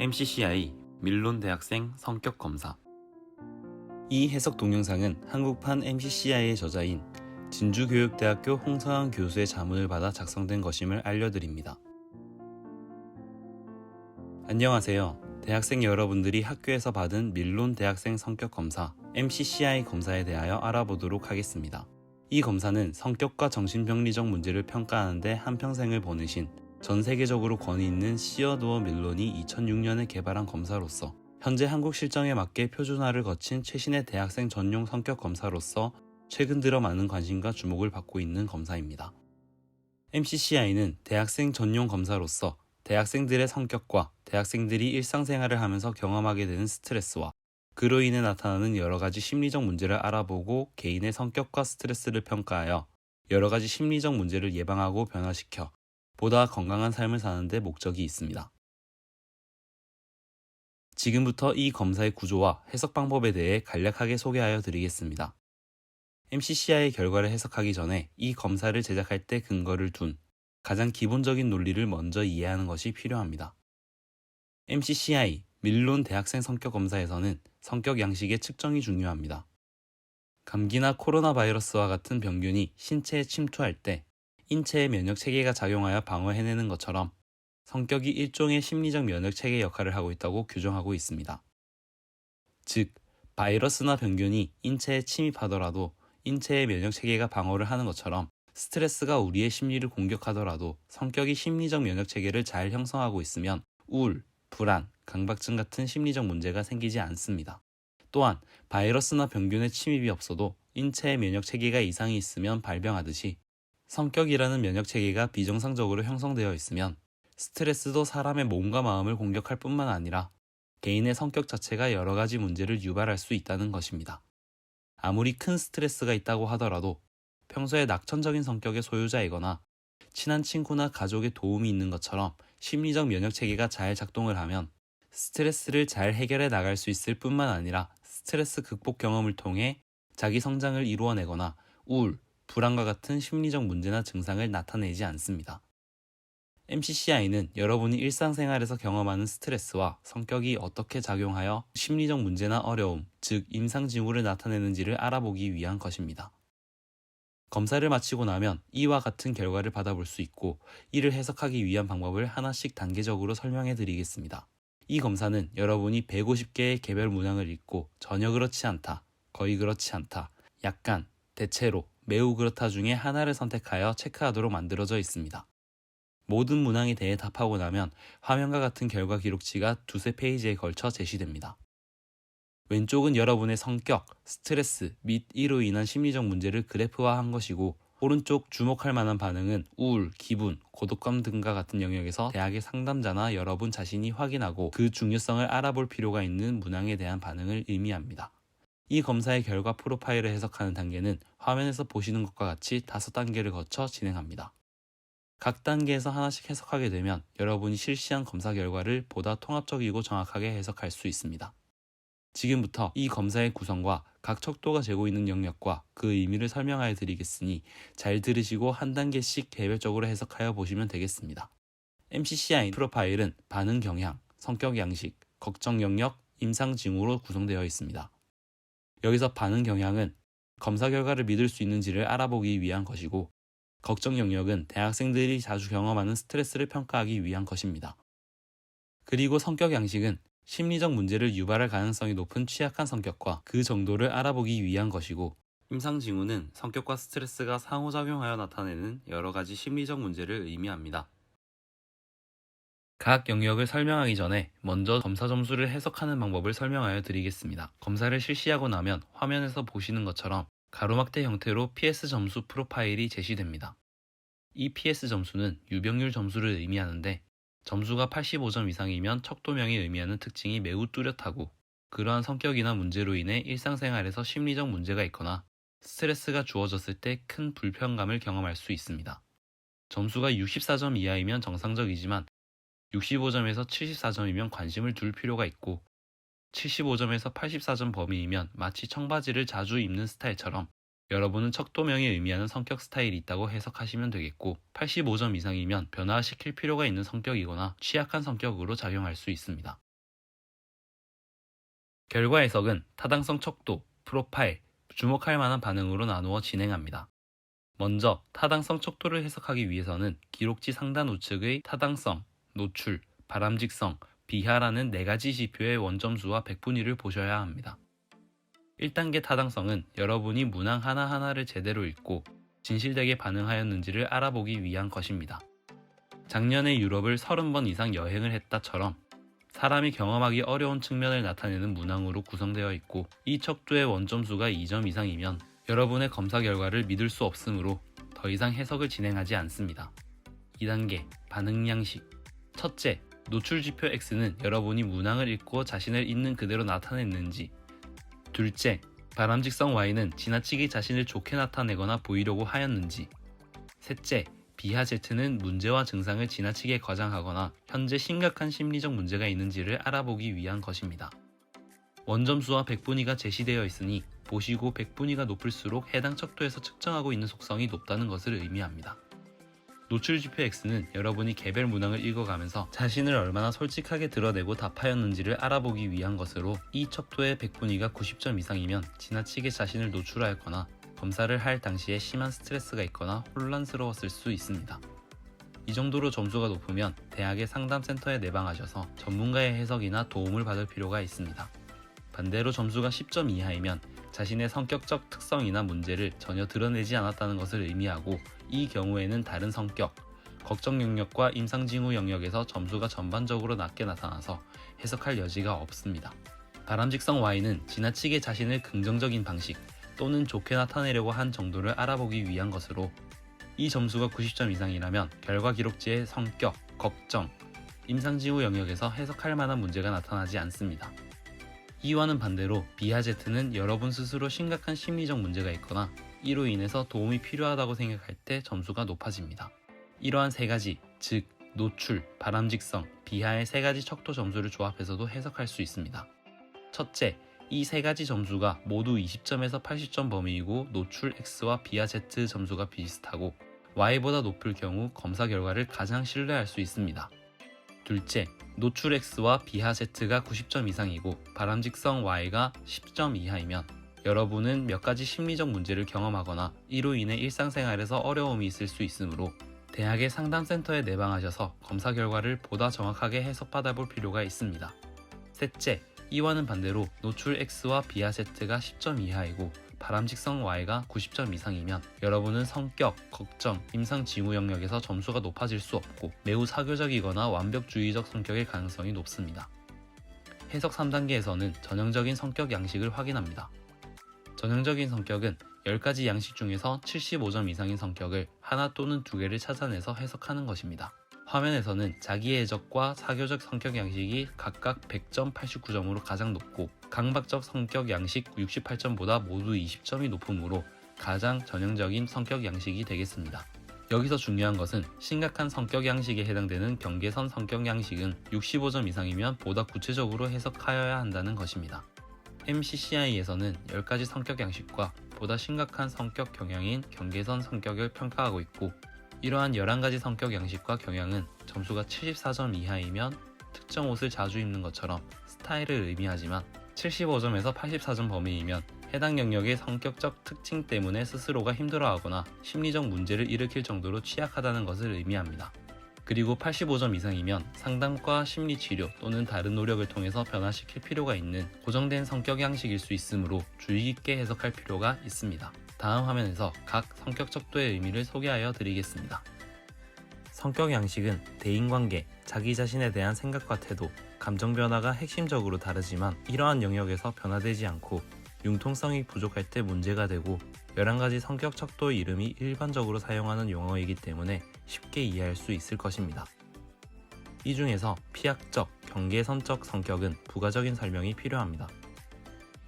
MCCI 밀론 대학생 성격 검사. 이 해석 동영상은 한국판 MCCI의 저자인 진주교육대학교 홍서영 교수의 자문을 받아 작성된 것임을 알려드립니다. 안녕하세요. 대학생 여러분들이 학교에서 받은 밀론 대학생 성격 검사 MCCI 검사에 대하여 알아보도록 하겠습니다. 이 검사는 성격과 정신병리적 문제를 평가하는 데 한평생을 보내신 전 세계적으로 권위 있는 시어도어 밀론이 2006년에 개발한 검사로서 현재 한국 실정에 맞게 표준화를 거친 최신의 대학생 전용 성격 검사로서 최근 들어 많은 관심과 주목을 받고 있는 검사입니다. MCCI는 대학생 전용 검사로서 대학생들의 성격과 대학생들이 일상생활을 하면서 경험하게 되는 스트레스와 그로 인해 나타나는 여러가지 심리적 문제를 알아보고 개인의 성격과 스트레스를 평가하여 여러가지 심리적 문제를 예방하고 변화시켜 보다 건강한 삶을 사는 데 목적이 있습니다. 지금부터 이 검사의 구조와 해석 방법에 대해 간략하게 소개하여 드리겠습니다. MCCI의 결과를 해석하기 전에 이 검사를 제작할 때 근거를 둔 가장 기본적인 논리를 먼저 이해하는 것이 필요합니다. MCCI, 밀론 대학생 성격 검사에서는 성격 양식의 측정이 중요합니다. 감기나 코로나 바이러스와 같은 병균이 신체에 침투할 때 인체의 면역 체계가 작용하여 방어해내는 것처럼 성격이 일종의 심리적 면역 체계 역할을 하고 있다고 규정하고 있습니다. 즉, 바이러스나 병균이 인체에 침입하더라도 인체의 면역 체계가 방어를 하는 것처럼 스트레스가 우리의 심리를 공격하더라도 성격이 심리적 면역 체계를 잘 형성하고 있으면 우울, 불안, 강박증 같은 심리적 문제가 생기지 않습니다. 또한 바이러스나 병균의 침입이 없어도 인체의 면역 체계가 이상이 있으면 발병하듯이 성격이라는 면역 체계가 비정상적으로 형성되어 있으면 스트레스도 사람의 몸과 마음을 공격할 뿐만 아니라 개인의 성격 자체가 여러 가지 문제를 유발할 수 있다는 것입니다. 아무리 큰 스트레스가 있다고 하더라도 평소에 낙천적인 성격의 소유자이거나 친한 친구나 가족의 도움이 있는 것처럼 심리적 면역 체계가 잘 작동을 하면 스트레스를 잘 해결해 나갈 수 있을 뿐만 아니라 스트레스 극복 경험을 통해 자기 성장을 이루어내거나 우울, 불안과 같은 심리적 문제나 증상을 나타내지 않습니다. MCCI는 여러분이 일상생활에서 경험하는 스트레스와 성격이 어떻게 작용하여 심리적 문제나 어려움, 즉 임상징후를 나타내는지를 알아보기 위한 것입니다. 검사를 마치고 나면 이와 같은 결과를 받아볼 수 있고 이를 해석하기 위한 방법을 하나씩 단계적으로 설명해 드리겠습니다. 이 검사는 여러분이 150개의 개별 문항을 읽고 전혀 그렇지 않다, 거의 그렇지 않다, 약간, 대체로, 매우 그렇다 중에 하나를 선택하여 체크하도록 만들어져 있습니다. 모든 문항에 대해 답하고 나면 화면과 같은 결과 기록지가 두세 페이지에 걸쳐 제시됩니다. 왼쪽은 여러분의 성격, 스트레스 및 이로 인한 심리적 문제를 그래프화한 것이고 오른쪽 주목할 만한 반응은 우울, 기분, 고독감 등과 같은 영역에서 대학의 상담자나 여러분 자신이 확인하고 그 중요성을 알아볼 필요가 있는 문항에 대한 반응을 의미합니다. 이 검사의 결과 프로파일을 해석하는 단계는 화면에서 보시는 것과 같이 5단계를 거쳐 진행합니다. 각 단계에서 하나씩 해석하게 되면 여러분이 실시한 검사 결과를 보다 통합적이고 정확하게 해석할 수 있습니다. 지금부터 이 검사의 구성과 각 척도가 재고 있는 영역과 그 의미를 설명하여 드리겠으니 잘 들으시고 한 단계씩 개별적으로 해석하여 보시면 되겠습니다. MCCI 프로파일은 반응 경향, 성격 양식, 걱정 영역, 임상 징후로 구성되어 있습니다. 여기서 반응 경향은 검사 결과를 믿을 수 있는지를 알아보기 위한 것이고 걱정 영역은 대학생들이 자주 경험하는 스트레스를 평가하기 위한 것입니다. 그리고 성격 양식은 심리적 문제를 유발할 가능성이 높은 취약한 성격과 그 정도를 알아보기 위한 것이고 임상 징후는 성격과 스트레스가 상호작용하여 나타내는 여러 가지 심리적 문제를 의미합니다. 각 영역을 설명하기 전에 먼저 검사 점수를 해석하는 방법을 설명하여 드리겠습니다. 검사를 실시하고 나면 화면에서 보시는 것처럼 가로막대 형태로 PS 점수 프로파일이 제시됩니다. 이 PS 점수는 유병률 점수를 의미하는데 점수가 85점 이상이면 척도명이 의미하는 특징이 매우 뚜렷하고 그러한 성격이나 문제로 인해 일상생활에서 심리적 문제가 있거나 스트레스가 주어졌을 때 큰 불편감을 경험할 수 있습니다. 점수가 64점 이하이면 정상적이지만 65점에서 74점이면 관심을 둘 필요가 있고 75점에서 84점 범위이면 마치 청바지를 자주 입는 스타일처럼 여러분은 척도명이 의미하는 성격 스타일이 있다고 해석하시면 되겠고 85점 이상이면 변화시킬 필요가 있는 성격이거나 취약한 성격으로 작용할 수 있습니다. 결과 해석은 타당성 척도, 프로파일, 주목할 만한 반응으로 나누어 진행합니다. 먼저 타당성 척도를 해석하기 위해서는 기록지 상단 우측의 타당성, 노출, 바람직성, 비하라는 4가지 지표의 원점수와 백분위를 보셔야 합니다. 1단계 타당성은 여러분이 문항 하나하나를 제대로 읽고 진실되게 반응하였는지를 알아보기 위한 것입니다. 작년에 유럽을 30번 이상 여행을 했다처럼 사람이 경험하기 어려운 측면을 나타내는 문항으로 구성되어 있고 이 척도의 원점수가 2점 이상이면 여러분의 검사 결과를 믿을 수 없으므로 더 이상 해석을 진행하지 않습니다. 2단계 반응 양식. 첫째, 노출 지표 X는 여러분이 문항을 읽고 자신을 있는 그대로 나타냈는지. 둘째, 바람직성 Y는 지나치게 자신을 좋게 나타내거나 보이려고 하였는지. 셋째, 비하 Z는 문제와 증상을 지나치게 과장하거나 현재 심각한 심리적 문제가 있는지를 알아보기 위한 것입니다. 원점수와 백분위가 제시되어 있으니 보시고 백분위가 높을수록 해당 척도에서 측정하고 있는 속성이 높다는 것을 의미합니다. 노출지표 X는 여러분이 개별 문항을 읽어가면서 자신을 얼마나 솔직하게 드러내고 답하였는지를 알아보기 위한 것으로 이 척도의 백분위가 90점 이상이면 지나치게 자신을 노출하였거나 검사를 할 당시에 심한 스트레스가 있거나 혼란스러웠을 수 있습니다. 이 정도로 점수가 높으면 대학의 상담센터에 내방하셔서 전문가의 해석이나 도움을 받을 필요가 있습니다. 반대로 점수가 10점 이하이면 자신의 성격적 특성이나 문제를 전혀 드러내지 않았다는 것을 의미하고 이 경우에는 다른 성격, 걱정 영역과 임상징후 영역에서 점수가 전반적으로 낮게 나타나서 해석할 여지가 없습니다. 바람직성 Y는 지나치게 자신을 긍정적인 방식 또는 좋게 나타내려고 한 정도를 알아보기 위한 것으로 이 점수가 90점 이상이라면 결과 기록지의 성격, 걱정, 임상징후 영역에서 해석할 만한 문제가 나타나지 않습니다. 이와는 반대로 비하 Z는 여러분 스스로 심각한 심리적 문제가 있거나 이로 인해서 도움이 필요하다고 생각할 때 점수가 높아집니다. 이러한 3가지, 즉 노출, 바람직성, 비하의 3가지 척도 점수를 조합해서도 해석할 수 있습니다. 첫째, 이 3가지 점수가 모두 20점에서 80점 범위이고 노출 X와 비하 Z 점수가 비슷하고 Y보다 높을 경우 검사 결과를 가장 신뢰할 수 있습니다. 둘째, 노출 X와 비하 Z가 90점 이상이고 바람직성 Y가 10점 이하이면 여러분은 몇 가지 심리적 문제를 경험하거나 이로 인해 일상생활에서 어려움이 있을 수 있으므로 대학의 상담센터에 내방하셔서 검사 결과를 보다 정확하게 해석받아 볼 필요가 있습니다. 셋째, 이와는 반대로 노출 X와 비하 Z가 10점 이하이고 바람직성 Y가 90점 이상이면 여러분은 성격, 걱정, 임상징후 영역에서 점수가 높아질 수 없고 매우 사교적이거나 완벽주의적 성격일 가능성이 높습니다. 해석 3단계에서는 전형적인 성격 양식을 확인합니다. 전형적인 성격은 10가지 양식 중에서 75점 이상인 성격을 하나 또는 2개를 찾아내서 해석하는 것입니다. 화면에서는 자기애적과 사교적 성격 양식이 각각 100점, 89점으로 가장 높고 강박적 성격 양식 68점보다 모두 20점이 높으므로 가장 전형적인 성격 양식이 되겠습니다. 여기서 중요한 것은 심각한 성격 양식에 해당되는 경계선 성격 양식은 65점 이상이면 보다 구체적으로 해석하여야 한다는 것입니다. MCCI에서는 10가지 성격 양식과 보다 심각한 성격 경향인 경계선 성격을 평가하고 있고 이러한 11가지 성격 양식과 경향은 점수가 74점 이하이면 특정 옷을 자주 입는 것처럼 스타일을 의미하지만 75점에서 84점 범위이면 해당 영역의 성격적 특징 때문에 스스로가 힘들어하거나 심리적 문제를 일으킬 정도로 취약하다는 것을 의미합니다. 그리고 85점 이상이면 상담과 심리치료 또는 다른 노력을 통해서 변화시킬 필요가 있는 고정된 성격 양식일 수 있으므로 주의 깊게 해석할 필요가 있습니다. 다음 화면에서 각 성격 척도의 의미를 소개하여 드리겠습니다. 성격 양식은 대인관계, 자기 자신에 대한 생각과 태도, 감정 변화가 핵심적으로 다르지만 이러한 영역에서 변화되지 않고 융통성이 부족할 때 문제가 되고 11가지 성격 척도의 이름이 일반적으로 사용하는 용어이기 때문에 쉽게 이해할 수 있을 것입니다. 이 중에서 피약적, 경계선적 성격은 부가적인 설명이 필요합니다.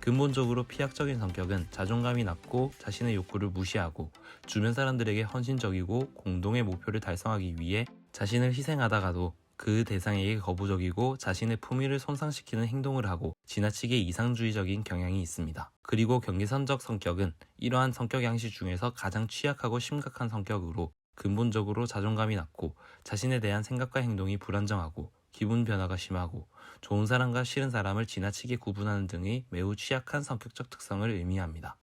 근본적으로 피약적인 성격은 자존감이 낮고 자신의 욕구를 무시하고 주변 사람들에게 헌신적이고 공동의 목표를 달성하기 위해 자신을 희생하다가도 그 대상에게 거부적이고 자신의 품위를 손상시키는 행동을 하고 지나치게 이상주의적인 경향이 있습니다. 그리고 경계선적 성격은 이러한 성격 양식 중에서 가장 취약하고 심각한 성격으로 근본적으로 자존감이 낮고 자신에 대한 생각과 행동이 불안정하고 기분 변화가 심하고 좋은 사람과 싫은 사람을 지나치게 구분하는 등의 매우 취약한 성격적 특성을 의미합니다.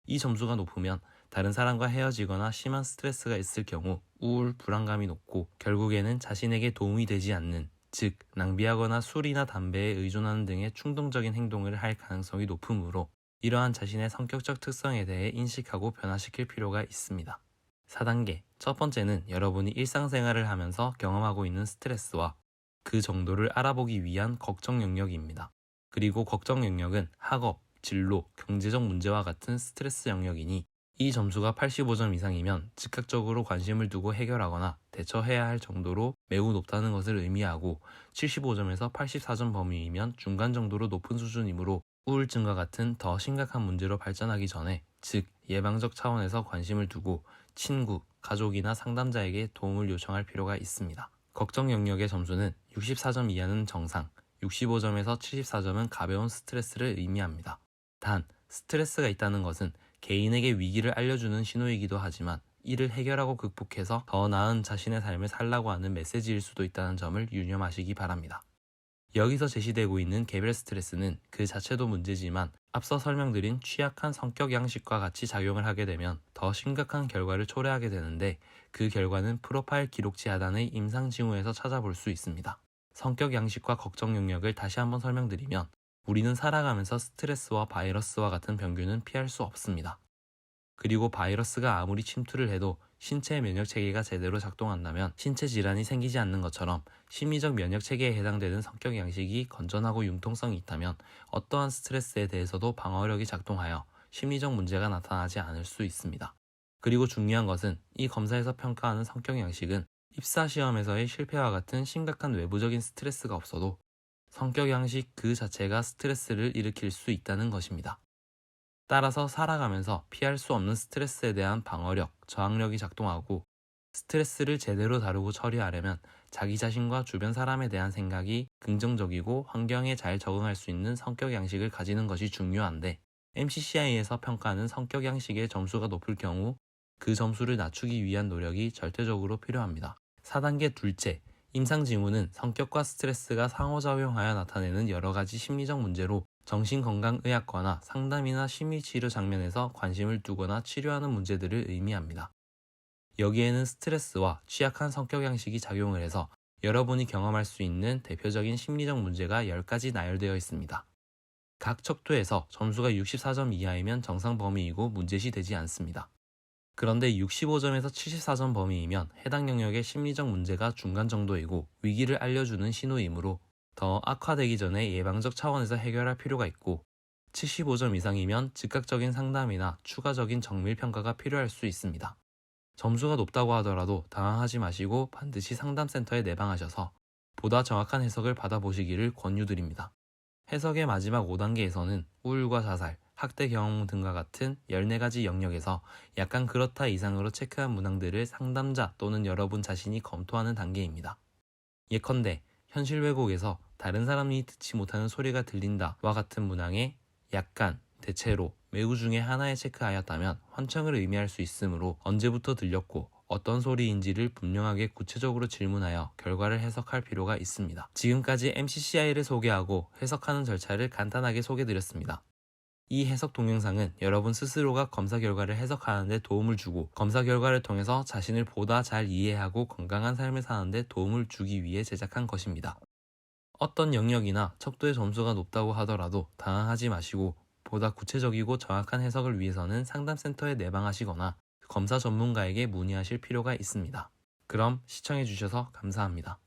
이 점수가 높으면 다른 사람과 헤어지거나 심한 스트레스가 있을 경우 우울, 불안감이 높고 결국에는 자신에게 도움이 되지 않는, 즉 낭비하거나 술이나 담배에 의존하는 등의 충동적인 행동을 할 가능성이 높으므로 이러한 자신의 성격적 특성에 대해 인식하고 변화시킬 필요가 있습니다. 4단계, 첫 번째는 여러분이 일상생활을 하면서 경험하고 있는 스트레스와 그 정도를 알아보기 위한 걱정 영역입니다. 그리고 걱정 영역은 학업, 진로, 경제적 문제와 같은 스트레스 영역이니 이 점수가 85점 이상이면 즉각적으로 관심을 두고 해결하거나 대처해야 할 정도로 매우 높다는 것을 의미하고 75점에서 84점 범위이면 중간 정도로 높은 수준이므로 우울증과 같은 더 심각한 문제로 발전하기 전에, 즉 예방적 차원에서 관심을 두고 친구, 가족이나 상담자에게 도움을 요청할 필요가 있습니다. 걱정 영역의 점수는 64점 이하는 정상, 65점에서 74점은 가벼운 스트레스를 의미합니다. 단, 스트레스가 있다는 것은 개인에게 위기를 알려주는 신호이기도 하지만 이를 해결하고 극복해서 더 나은 자신의 삶을 살라고 하는 메시지일 수도 있다는 점을 유념하시기 바랍니다. 여기서 제시되고 있는 개별 스트레스는 그 자체도 문제지만 앞서 설명드린 취약한 성격 양식과 같이 작용을 하게 되면 더 심각한 결과를 초래하게 되는데, 그 결과는 프로파일 기록지 하단의 임상 징후에서 찾아볼 수 있습니다. 성격 양식과 걱정 영역을 다시 한번 설명드리면, 우리는 살아가면서 스트레스와 바이러스와 같은 병균은 피할 수 없습니다. 그리고 바이러스가 아무리 침투를 해도 신체 면역 체계가 제대로 작동한다면 신체 질환이 생기지 않는 것처럼 심리적 면역 체계에 해당되는 성격 양식이 건전하고 융통성이 있다면 어떠한 스트레스에 대해서도 방어력이 작동하여 심리적 문제가 나타나지 않을 수 있습니다. 그리고 중요한 것은 이 검사에서 평가하는 성격 양식은 입사 시험에서의 실패와 같은 심각한 외부적인 스트레스가 없어도 성격 양식 그 자체가 스트레스를 일으킬 수 있다는 것입니다. 따라서 살아가면서 피할 수 없는 스트레스에 대한 방어력, 저항력이 작동하고 스트레스를 제대로 다루고 처리하려면 자기 자신과 주변 사람에 대한 생각이 긍정적이고 환경에 잘 적응할 수 있는 성격 양식을 가지는 것이 중요한데, MCCI에서 평가하는 성격 양식의 점수가 높을 경우 그 점수를 낮추기 위한 노력이 절대적으로 필요합니다. 4단계 둘째, 임상징후는 성격과 스트레스가 상호작용하여 나타내는 여러 가지 심리적 문제로 정신건강의학과나 상담이나 심리치료 장면에서 관심을 두거나 치료하는 문제들을 의미합니다. 여기에는 스트레스와 취약한 성격 양식이 작용을 해서 여러분이 경험할 수 있는 대표적인 심리적 문제가 10가지 나열되어 있습니다. 각 척도에서 점수가 64점 이하이면 정상 범위이고 문제시 되지 않습니다. 그런데 65점에서 74점 범위이면 해당 영역의 심리적 문제가 중간 정도이고 위기를 알려주는 신호이므로 더 악화되기 전에 예방적 차원에서 해결할 필요가 있고, 75점 이상이면 즉각적인 상담이나 추가적인 정밀 평가가 필요할 수 있습니다. 점수가 높다고 하더라도 당황하지 마시고 반드시 상담센터에 내방하셔서 보다 정확한 해석을 받아보시기를 권유드립니다. 해석의 마지막 5단계에서는 우울과 자살, 학대 경험 등과 같은 14가지 영역에서 약간 그렇다 이상으로 체크한 문항들을 상담자 또는 여러분 자신이 검토하는 단계입니다. 예컨대 현실 왜곡에서 다른 사람이 듣지 못하는 소리가 들린다와 같은 문항에 약간, 대체로, 매우 중에 하나에 체크하였다면 환청을 의미할 수 있으므로 언제부터 들렸고 어떤 소리인지를 분명하게 구체적으로 질문하여 결과를 해석할 필요가 있습니다. 지금까지 MCCI를 소개하고 해석하는 절차를 간단하게 소개드렸습니다. 이 해석 동영상은 여러분 스스로가 검사 결과를 해석하는 데 도움을 주고 검사 결과를 통해서 자신을 보다 잘 이해하고 건강한 삶을 사는 데 도움을 주기 위해 제작한 것입니다. 어떤 영역이나 척도의 점수가 높다고 하더라도 당황하지 마시고 보다 구체적이고 정확한 해석을 위해서는 상담센터에 내방하시거나 검사 전문가에게 문의하실 필요가 있습니다. 그럼 시청해주셔서 감사합니다.